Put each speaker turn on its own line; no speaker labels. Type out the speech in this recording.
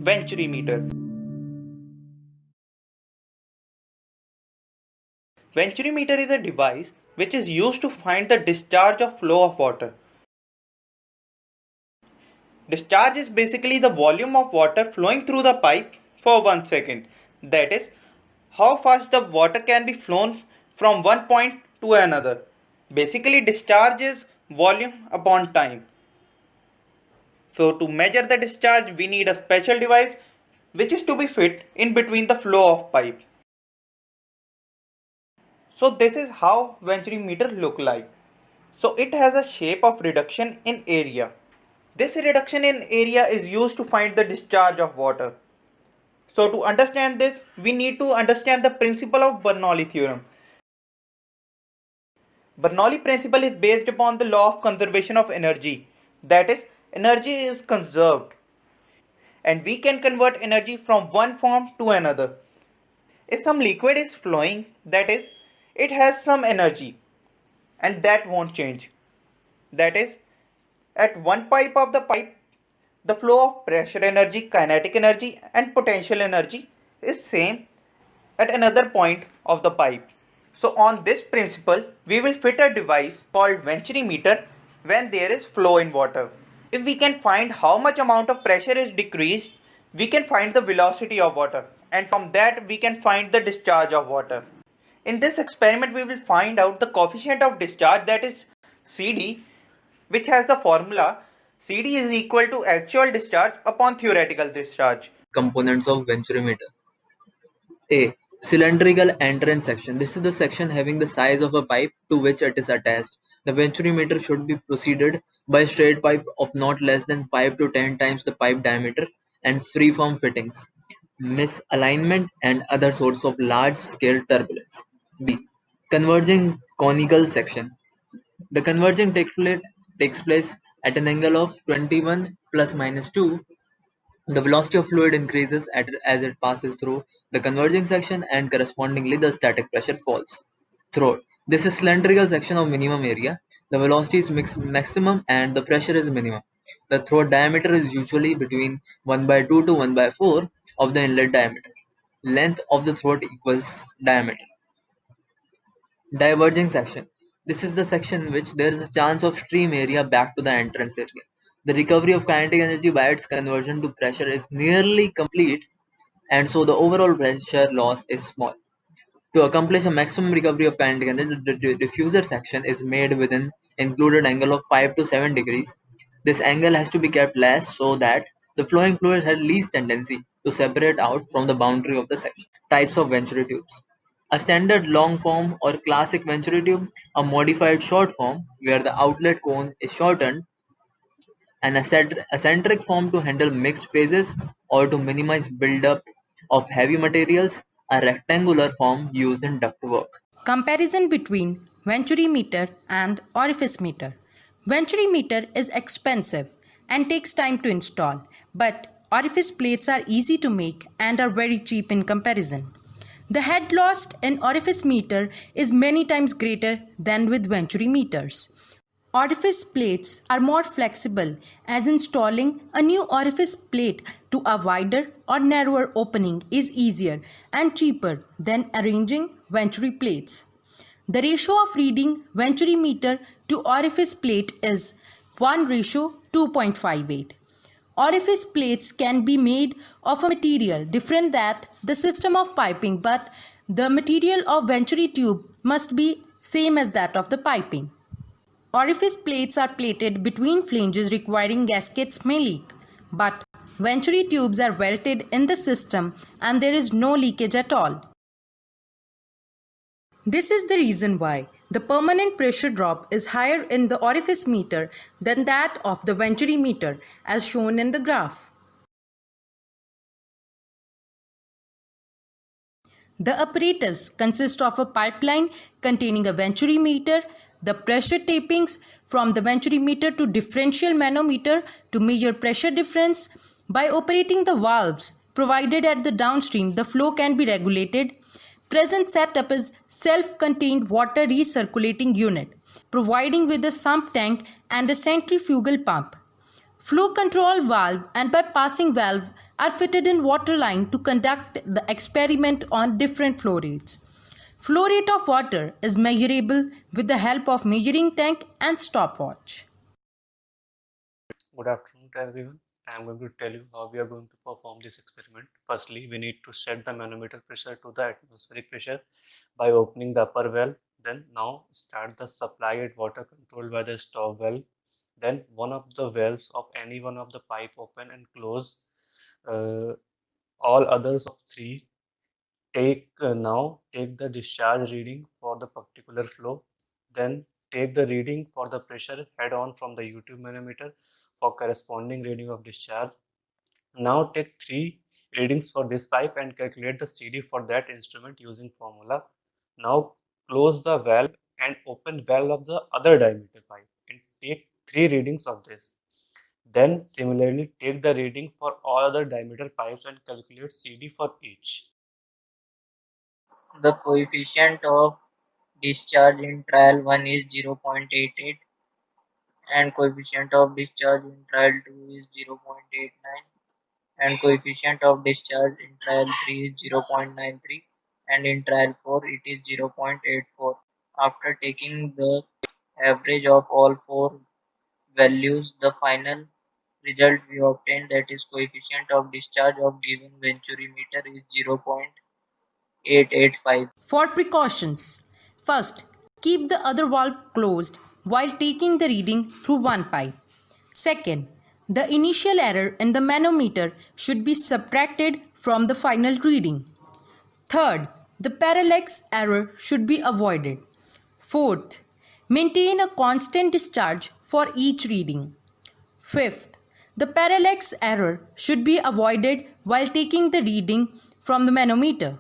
Venturi meter. Venturi meter is a device which is used to find the discharge of flow of water. Discharge is basically the volume of water flowing through the pipe for 1 second. That is, how fast the water can be flown from one point to another. Basically, discharge is volume upon time. So to measure the discharge, we need a special device which is to be fit in between the flow of pipe. So this is how Venturi meter look like. So it has a shape of reduction in area. This reduction in area is used to find the discharge of water. So to understand this, we need to understand the principle of Bernoulli theorem. Bernoulli principle is based upon the law of conservation of energy. That is, energy is conserved. And we can convert energy from one form to another. If some liquid is flowing, that is, it has some energy. And that won't change. That is, at one pipe of the pipe, the flow of pressure energy, kinetic energy and potential energy is same at another point of the pipe. So on this principle, we will fit a device called Venturi meter when there is flow in water. If we can find how much amount of pressure is decreased, we can find the velocity of water, and from that we can find the discharge of water. In this experiment, we will find out the coefficient of discharge, that is CD, which has the formula CD is equal to actual discharge upon theoretical discharge.
Components of Venturi meter. A. Cylindrical entrance section. This is the section having the size of a pipe to which it is attached. The Venturi meter should be preceded by a straight pipe of not less than 5 to 10 times the pipe diameter and freeform fittings, misalignment and other sorts of large-scale turbulence. B. Converging conical section. The converging takes place at an angle of 21 plus minus 2. The velocity of fluid increases as it passes through the converging section and correspondingly the static pressure falls. Throat. This is cylindrical section of minimum area. The velocity is maximum and the pressure is minimum. The throat diameter is usually between 1 by 2 to 1 by 4 of the inlet diameter. Length of the throat equals diameter. Diverging section. This is the section in which there is a chance of stream area back to the entrance area. The recovery of kinetic energy by its conversion to pressure is nearly complete, and so the overall pressure loss is small. To accomplish a maximum recovery of kinetic energy, the diffuser section is made with an included angle of 5 to 7 degrees. This angle has to be kept less so that the flowing fluid has least tendency to separate out from the boundary of the section. Types of Venturi tubes. A standard long form or classic Venturi tube, a modified short form where the outlet cone is shortened, and a centric form to handle mixed phases or to minimize buildup of heavy materials, a rectangular form used in ductwork.
Comparison between Venturi meter and orifice meter. Venturi meter is expensive and takes time to install, but orifice plates are easy to make and are very cheap in comparison. The head loss in orifice meter is many times greater than with Venturi meters. Orifice plates are more flexible, as installing a new orifice plate to a wider or narrower opening is easier and cheaper than arranging Venturi plates. The ratio of reading Venturi meter to orifice plate is 1:2.58. Orifice plates can be made of a material different than the system of piping, but the material of Venturi tube must be same as that of the piping. Orifice plates are plated between flanges requiring gaskets may leak, but Venturi tubes are welded in the system and there is no leakage at all. This is the reason why the permanent pressure drop is higher in the orifice meter than that of the Venturi meter, as shown in the graph. The apparatus consists of a pipeline containing a Venturi meter, the pressure tapings from the Venturi meter to differential manometer to measure pressure difference. By operating the valves provided at the downstream, the flow can be regulated. Present setup is self-contained water recirculating unit, providing with a sump tank and a centrifugal pump. Flow control valve and bypassing valve are fitted in water line to conduct the experiment on different flow rates. Flow rate of water is measurable with the help of measuring tank and stopwatch.
Good afternoon to everyone. I am going to tell you how we are going to perform this experiment. Firstly, we need to set the manometer pressure to the atmospheric pressure by opening the upper valve. Then now start the supply water controlled by the stop valve. Then one of the valves of any one of the pipe open and close. All others of three now take the discharge reading for the particular flow. Then take the reading for the pressure head on from the U-tube manometer for corresponding reading of discharge. Now take 3 readings for this pipe and calculate the CD for that instrument using formula. Now close the valve and open valve of the other diameter pipe and take 3 readings of this. Then similarly take the reading for all other diameter pipes and calculate CD for each.
The coefficient of discharge in trial 1 is 0.88 and coefficient of discharge in trial 2 is 0.89 and coefficient of discharge in trial 3 is 0.93 and in trial 4 it is 0.84. After taking the average of all 4 values, the final result we obtained, that is coefficient of discharge of given venturi meter, is 0.885.
For precautions, first, keep the other valve closed while taking the reading through one pipe. Second, the initial error in the manometer should be subtracted from the final reading. Third, the parallax error should be avoided. Fourth, maintain a constant discharge for each reading. Fifth, the parallax error should be avoided while taking the reading from the manometer.